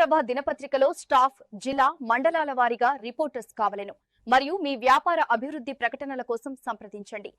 ఆంధ్రప్రభ దినపత్రికలో స్టాఫ్ జిల్లా మండలాల వారీగా రిపోర్టర్స్ కావలెను మరియు మీ వ్యాపార అభివృద్ధి ప్రకటనల కోసం సంప్రదించండి।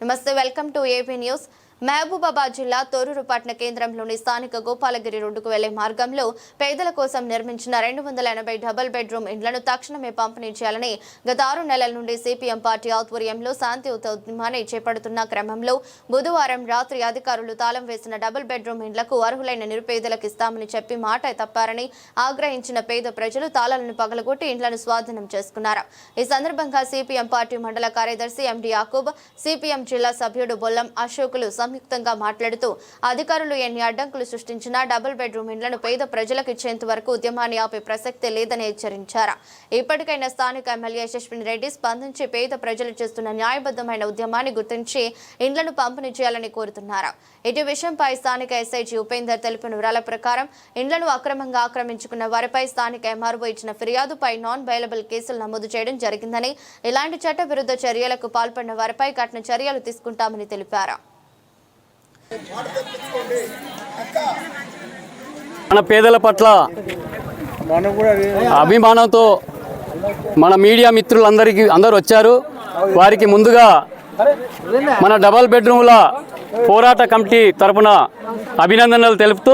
నమస్తే, welcome to AP news. Mahabubabad జిల్లా తొర్రూరు పట్టణ కేంద్రంలోని స్థానిక గోపాలగిరి రోడ్డుకు వెళ్లే మార్గంలో పేదల కోసం నిర్మించిన 280 డబుల్ బెడ్రూమ్ ఇండ్లను తక్షణమే పంపిణీ చేయాలని గత 6 నెలల నుండి సిపిఎం పార్టీ ఆధ్వర్యంలో శాంతియుత ఉద్యమాన్ని చేపడుతున్న క్రమంలో బుధవారం రాత్రి అధికారులు తాళం వేసిన డబుల్ బెడ్రూమ్ ఇండ్లకు అర్హులైన నిరుపేదలకు ఇస్తామని చెప్పి మాట తప్పారని ఆగ్రహించిన పేద ప్రజలు తాళాలను పగలగొట్టి ఇండ్లను స్వాధీనం చేసుకున్నారు। ఈ సందర్భంగా సిపిఎం పార్టీ మండల కార్యదర్శి ఎండి యాకూబ్, సిపిఎం జిల్లా సభ్యుడు బొల్లం అశోకులు సంయుక్తంగా మాట్లాడుతూ అధికారులు ఎన్ని అడ్డంకులు సృష్టించినా డబుల్ బెడ్రూమ్ ఇండ్లను పేద ప్రజలకు ఇచ్చేంత వరకు ఉద్యమాన్ని ఆపే ప్రసక్తే లేదని హెచ్చరించారు। ఇప్పటికైనా స్థానిక ఎమ్మెల్యే యశస్విని రెడ్డి స్పందించి పేద ప్రజలు చేస్తున్న న్యాయబద్ధమైన ఉద్యమాన్ని గుర్తించి ఇండ్లను పంపిణీ చేయాలని కోరుతున్నారు। ఇటు విషయంపై స్థానిక ఎస్ఐజీ ఉపేందర్ తెలిపిన వివరాల ప్రకారం ఇండ్లను అక్రమంగా ఆక్రమించుకున్న వారిపై స్థానిక ఎంఆర్ఓ ఇచ్చిన ఫిర్యాదుపై నాన్ బెయిలబుల్ కేసులు నమోదు చేయడం జరిగిందని, ఇలాంటి చట్టవిరుద్ధ చర్యలకు పాల్పడిన వారిపై కఠిన చర్యలు తీసుకుంటామని తెలిపారు। మన పేదల పట్ల అభిమానంతో మన మీడియా అందరూ వచ్చారు। వారికి ముందుగా మన డబల్ బెడ్రూమ్ల పోరాట కమిటీ తరపున అభినందనలు తెలుపుతూ,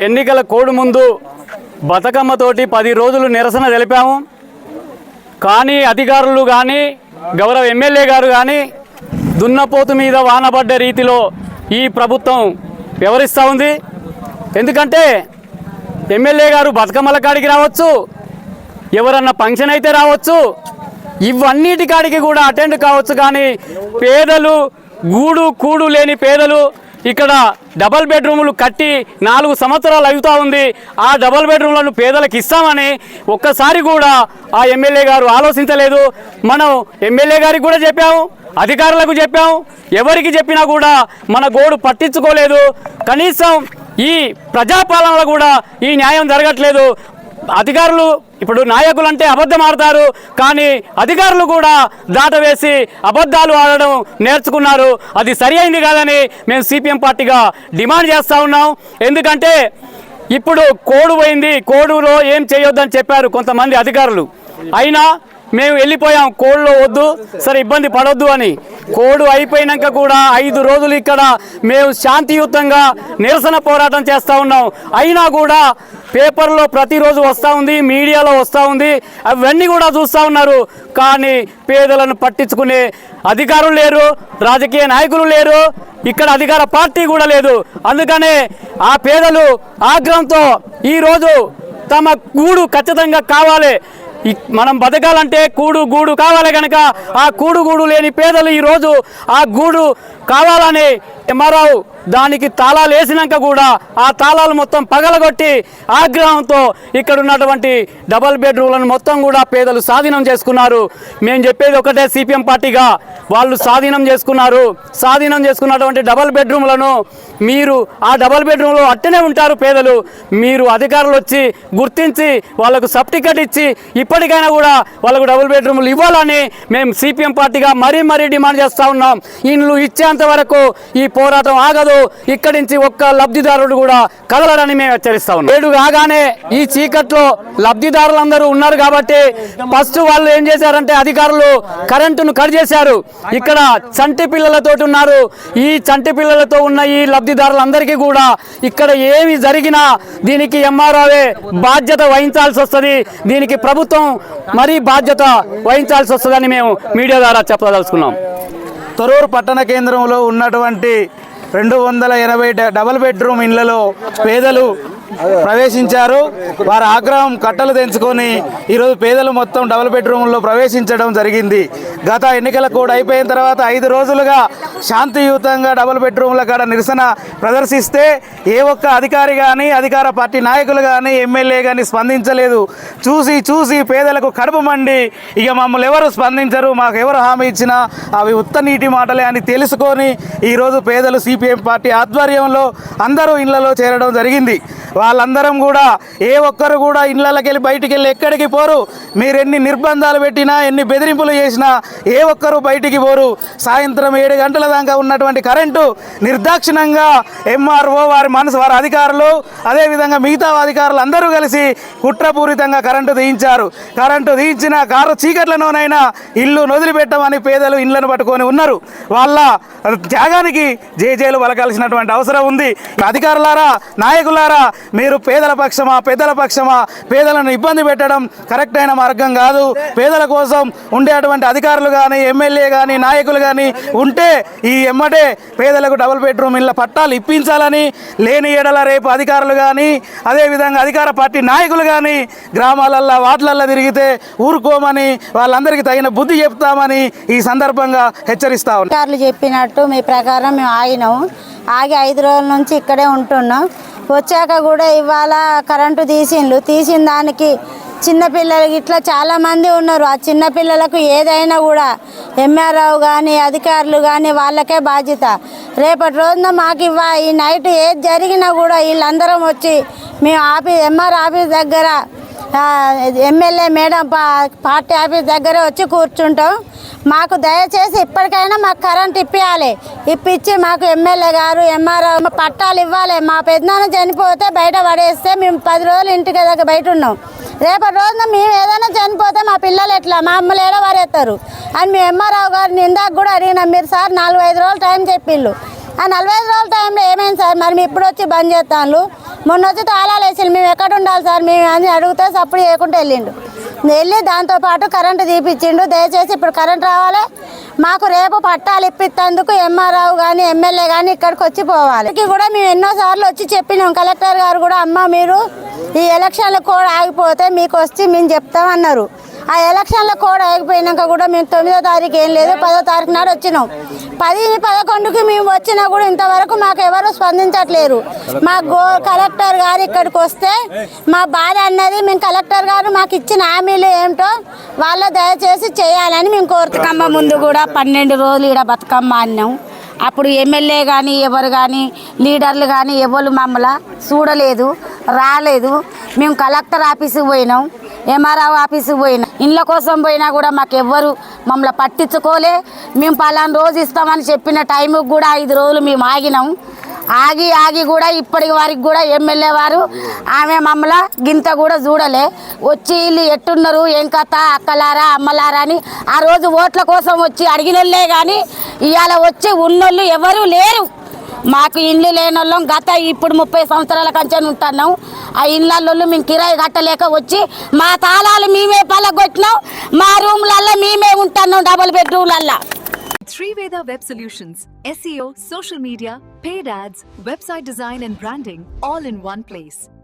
ఎన్నికల కోడ్ ముందు బతుకమ్మతోటి 10 రోజులు నిరసన తెలిపాము। కానీ అధికారులు కానీ గౌరవ ఎమ్మెల్యే గారు కానీ దున్నపోతు మీద వానబడ్డ రీతిలో ఈ ప్రభుత్వం వ్యవహరిస్తూ ఉంది। ఎందుకంటే ఎమ్మెల్యే గారు బతుకమ్మల కాడికి రావచ్చు, ఎవరన్నా ఫంక్షన్ అయితే రావచ్చు, ఇవన్నిటి కాడికి కూడా అటెండ్ కావచ్చు, కానీ పేదలు కూడు లేని పేదలు ఇక్కడ డబల్ బెడ్రూములు కట్టి 4 సంవత్సరాలు అవుతూ ఉంది। ఆ డబల్ బెడ్రూమ్లను పేదలకు ఇస్తామని ఒక్కసారి కూడా ఆ ఎమ్మెల్యే గారు ఆలోచించలేదు। మనం ఎమ్మెల్యే గారికి కూడా చెప్పాము, అధికారులకు చెప్పాము, ఎవరికి చెప్పినా కూడా మన గోడు పట్టించుకోలేదు। కనీసం ఈ ప్రజాపాలనలో కూడా ఈ న్యాయం జరగట్లేదు। అధికారులు ఇప్పుడు నాయకులు అంటే అబద్ధం ఆడతారు, కానీ అధికారులు కూడా దాటవేసి అబద్ధాలు ఆడడం నేర్చుకున్నారు। అది సరి అయింది కాదని మేము సిపిఎం పార్టీగా డిమాండ్ చేస్తూ ఉన్నాం। ఎందుకంటే ఇప్పుడు కోడ్ పోయింది, కోడులో ఏం చేయొద్దని చెప్పారు కొంతమంది అధికారులు, అయినా మేము వెళ్ళిపోయాం కోడ్లో వద్దు, సరే ఇబ్బంది పడొద్దు అని। కోడ్ అయిపోయినాక కూడా 5 రోజులు ఇక్కడ మేము శాంతియుతంగా నిరసన పోరాటం చేస్తూ ఉన్నాం। అయినా కూడా పేపర్లో ప్రతిరోజు వస్తూ ఉంది, మీడియాలో వస్తూ ఉంది, అవన్నీ కూడా చూస్తూ ఉన్నారు, కానీ పేదలను పట్టించుకునే అధికారులు లేరు, రాజకీయ నాయకులు లేరు, ఇక్కడ అధికార పార్టీ కూడా లేదు। అందుకనే ఆ పేదలు ఆగ్రహంతో ఈరోజు తమ గూడు ఖచ్చితంగా కావాలి, మనం బతకాలంటే గూడు కావాలి కనుక ఆ గూడు లేని పేదలు ఈరోజు ఆ గూడు కావాలని ఎంఆర్ఓ దానికి తాళాలు వేసినాక కూడా ఆ తాళాలు మొత్తం పగలగొట్టి ఆగ్రహంతో ఇక్కడ ఉన్నటువంటి డబల్ బెడ్రూమ్లను మొత్తం కూడా పేదలు స్వాధీనం చేసుకున్నారు। మేము చెప్పేది ఒకటే, సిపిఎం పార్టీగా వాళ్ళు స్వాధీనం చేసుకున్నారు। స్వాధీనం చేసుకున్నటువంటి డబల్ బెడ్రూమ్లను మీరు ఆ డబల్ బెడ్రూమ్లో అట్టనే ఉంటారు పేదలు, మీరు అధికారులు వచ్చి గుర్తించి వాళ్ళకు సర్టిఫికెట్ ఇచ్చి ఇప్పటికైనా కూడా వాళ్ళకు డబుల్ బెడ్రూమ్లు ఇవ్వాలని మేము సిపిఎం పార్టీగా మరీ డిమాండ్ చేస్తూ ఉన్నాం। ఇండ్లు ఇచ్చేంత వరకు ఈ పోరాటం ఆగదు, ఇక్కడి నుంచి ఒక్క లబ్ధిదారుడు కూడా కదలడని మేము హెచ్చరిస్తా ఉన్నాం। 7 కాగానే ఈ చీకట్లో లబ్ధిదారులందరూ ఉన్నారు కాబట్టి ఫస్ట్ వాళ్ళు ఏం చేశారంటే అధికారులు కరెంటును కట్ చేశారు। ఇక్కడ చంటి పిల్లలతో ఉన్నారు, ఈ చంటి పిల్లలతో ఉన్న ఈ లబ్ధిదారులందరికీ కూడా ఇక్కడ ఏమి జరిగినా దీనికి ఎంఆర్ఓవే బాధ్యత వహించాల్సి వస్తుంది, దీనికి ప్రభుత్వం మరీ బాధ్యత వహించాల్సి వస్తుందని మేము మీడియా ద్వారా చెప్పదలుచుకున్నాం। తొర్రూరు పట్టణ కేంద్రంలో ఉన్నటువంటి 280 డబుల్ బెడ్రూమ్ ఇళ్లలో పేదలు ప్రవేశించారు। వారి ఆగ్రహం కట్టలు తెంచుకొని ఈరోజు పేదలు మొత్తం డబుల్ బెడ్రూమ్లో ప్రవేశించడం జరిగింది। గత ఎన్నికల కోడ్ అయిపోయిన తర్వాత 5 రోజులుగా శాంతియుతంగా డబుల్ బెడ్రూమ్ల కాడ నిరసన ప్రదర్శిస్తే ఏ ఒక్క అధికారి కానీ అధికార పార్టీ నాయకులు కానీ ఎమ్మెల్యే కానీ స్పందించలేదు। చూసి పేదలకు కడుపు మండి ఇక మమ్మల్ని ఎవరు స్పందించరు, మాకు ఎవరు హామీ ఇచ్చినా అవి ఉత్త నీటి మాటలే అని తెలుసుకొని ఈరోజు పేదలు సిపిఎం పార్టీ ఆధ్వర్యంలో అందరూ ఇళ్లలో చేరడం జరిగింది। వాళ్ళందరం కూడా ఏ ఒక్కరు కూడా ఇళ్ళకి వెళ్ళి బయటికి వెళ్ళి ఎక్కడికి పోరు. మీరు ఎన్ని నిర్బంధాలు పెట్టినా ఎన్ని బెదిరింపులు చేసినా ఏ ఒక్కరు బయటికి పోరు. సాయంత్రం 7 గంటల దాకా ఉన్నటువంటి కరెంటు నిర్దాక్షిణంగా ఎంఆర్ఓ వారి అధికారులు అదేవిధంగా మిగతా అధికారులు అందరూ కలిసి కుట్రపూరితంగా కరెంటు తీయించారు. కరెంటు తీయించిన కారు చీకట్లలోనైనా ఇల్లు వదిలిపెట్టమని పేదలు ఇళ్లను పట్టుకొని ఉన్నారు. వాళ్ళ త్యాగానికి జేజేలు పలకాల్సినటువంటి అవసరం ఉంది. అధికారులారా, నాయకులారా, మీరు పేదల పక్షమా పెద్దల పక్షమా? పేదలను ఇబ్బంది పెట్టడం కరెక్ట్ అయిన మార్గం కాదు. పేదల కోసం ఉండేటువంటి అధికారులు కానీ ఎమ్మెల్యే కానీ నాయకులు కానీ ఉంటే ఈ ఎమ్మటే పేదలకు డబుల్ బెడ్రూమ్ ఇళ్ళ పట్టాలు ఇప్పించాలని, లేని ఏడల రేపు అధికారులు కానీ అదేవిధంగా అధికార పార్టీ నాయకులు కానీ గ్రామాలల్లో వార్డులల్లో తిరిగితే ఊరుకోమని వాళ్ళందరికీ తగిన బుద్ధి చెప్తామని ఈ సందర్భంగా హెచ్చరిస్తా ఉన్నాం. అధికారులు చెప్పినట్టు మీ ప్రకారం మేము ఆగి 5 రోజుల నుంచి ఇక్కడే ఉంటున్నాం. వచ్చాక కూడా ఇవాళ కరెంటు తీసిన దానికి చిన్నపిల్లలకి ఇట్లా చాలామంది ఉన్నారు. ఆ చిన్నపిల్లలకు ఏదైనా కూడా ఎంఆర్ఓ కానీ అధికారులు కానీ వాళ్ళకే బాధ్యత. రేపటి రోజున మాకు ఈ నైట్ ఏది జరిగినా కూడా వీళ్ళందరం వచ్చి మేము ఎంఆర్ ఆఫీస్ దగ్గర ఎమ్మెల్యే మేడం పార్టీ ఆఫీస్ దగ్గర వచ్చి కూర్చుంటాం. మాకు దయచేసి ఇప్పటికైనా మాకు కరెంట్ ఇప్పించి మాకు ఎమ్మెల్యే గారు ఎంఆర్ఓ పట్టాలు ఇవ్వాలి. మా పెద్దనాన్న చనిపోతే బయట పడేస్తే మేము 10 రోజులు ఇంటికి దగ్గర బయట ఉన్నాం. రేపటి రోజున మేము ఏదైనా చనిపోతే మా పిల్లలు ఎట్లా మా అమ్మలు ఏడ వారేస్తారు అని మేము ఎంఆర్ఓ గారిని ఇందాక కూడా అడిగినాం. మీరు సార్ 4-5 రోజులు టైం చెప్పిళ్ళు. ఆ 45 రోజుల టైంలో ఏమైంది సార్? మరి మేము ఇప్పుడు వచ్చి బంద్ చేస్తాను. మొన్న వచ్చి తాళాలు వేసి మేము ఎక్కడ ఉండాలి సార్ మేము అని అడిగితే సప్పుడు చేయకుండా వెళ్ళి దాంతోపాటు కరెంటు తీపిచ్చిండు. దయచేసి ఇప్పుడు కరెంట్ రావాలి. మాకు రేపు పట్టాలు ఇప్పిస్తేందుకు ఎంఆర్ఓ కానీ ఎమ్మెల్యే కానీ ఇక్కడికి వచ్చి పోవాలి. కూడా మేము ఎన్నోసార్లు వచ్చి చెప్పినాం. కలెక్టర్ గారు కూడా అమ్మ మీరు ఈ ఎలక్షన్ల కోడ్ ఆగిపోతే మీకు వచ్చి మేము చెప్తామన్నారు. ఆ ఎలక్షన్ల కోడ్ ఆగిపోయినాక కూడా మేము 9వ తారీఖు ఏం లేదు 10వ తారీఖు నాడు వచ్చినాం. 10-11కి మేము వచ్చినా కూడా ఇంతవరకు మాకు ఎవరు స్పందించట్లేరు. మా కలెక్టర్ గారు ఇక్కడికి వస్తే మా బాధ అన్నది మేము కలెక్టర్ గారు మాకు ఇచ్చిన హామీలు ఏమిటో వాళ్ళ దయచేసి చేయాలని మేము కోరుతున్నాం. ముందు కూడా 12 రోజులు ఇక్కడ బతుకమ్మ అన్నాం. అప్పుడు ఎమ్మెల్యే కానీ ఎవరు కానీ లీడర్లు కానీ ఎవరు మమ్మల్ని చూడలేదు, రాలేదు. మేము కలెక్టర్ ఆఫీసుకు పోయినాం, ఎంఆర్ఓ ఆఫీసుకు పోయినాం. ఇళ్ళ కోసం పోయినా కూడా మాకు ఎవ్వరు మమ్మల్ని పట్టించుకోలే. మేము పలానా రోజు ఇస్తామని చెప్పిన టైంకి కూడా 5 రోజులు మేము ఆగినాం. ఆగి కూడా ఇప్పటి వరకు కూడా ఎమ్మెల్యే వారు ఆమె మమ్మల్ని గింత కూడా చూడలే. వచ్చి వీళ్ళు ఎట్టున్నారు ఏం కథ అక్కలారా అమ్మలారా అని ఆ రోజు ఓట్ల కోసం వచ్చి అడిగినోళ్ళే కానీ ఇవాళ వచ్చి ఉన్నోళ్ళు ఎవరు లేరు. మాకు ఇండ్లు లేని వాళ్ళం ఇప్పుడు 30 సంవత్సరాల కంచెని ఉంటున్నాం. ఆ ఇళ్ళల్లో మేము కిరాయి కట్టలేక వచ్చి మా తాళాలు మేమే పలగొట్టినాం. మా రూమ్లల్లో మేమే ఉంటున్నాం double బెడ్రూమ్లల్లో. Triveda Web Solutions, SEO, social media, paid ads, website design and branding, all in one place.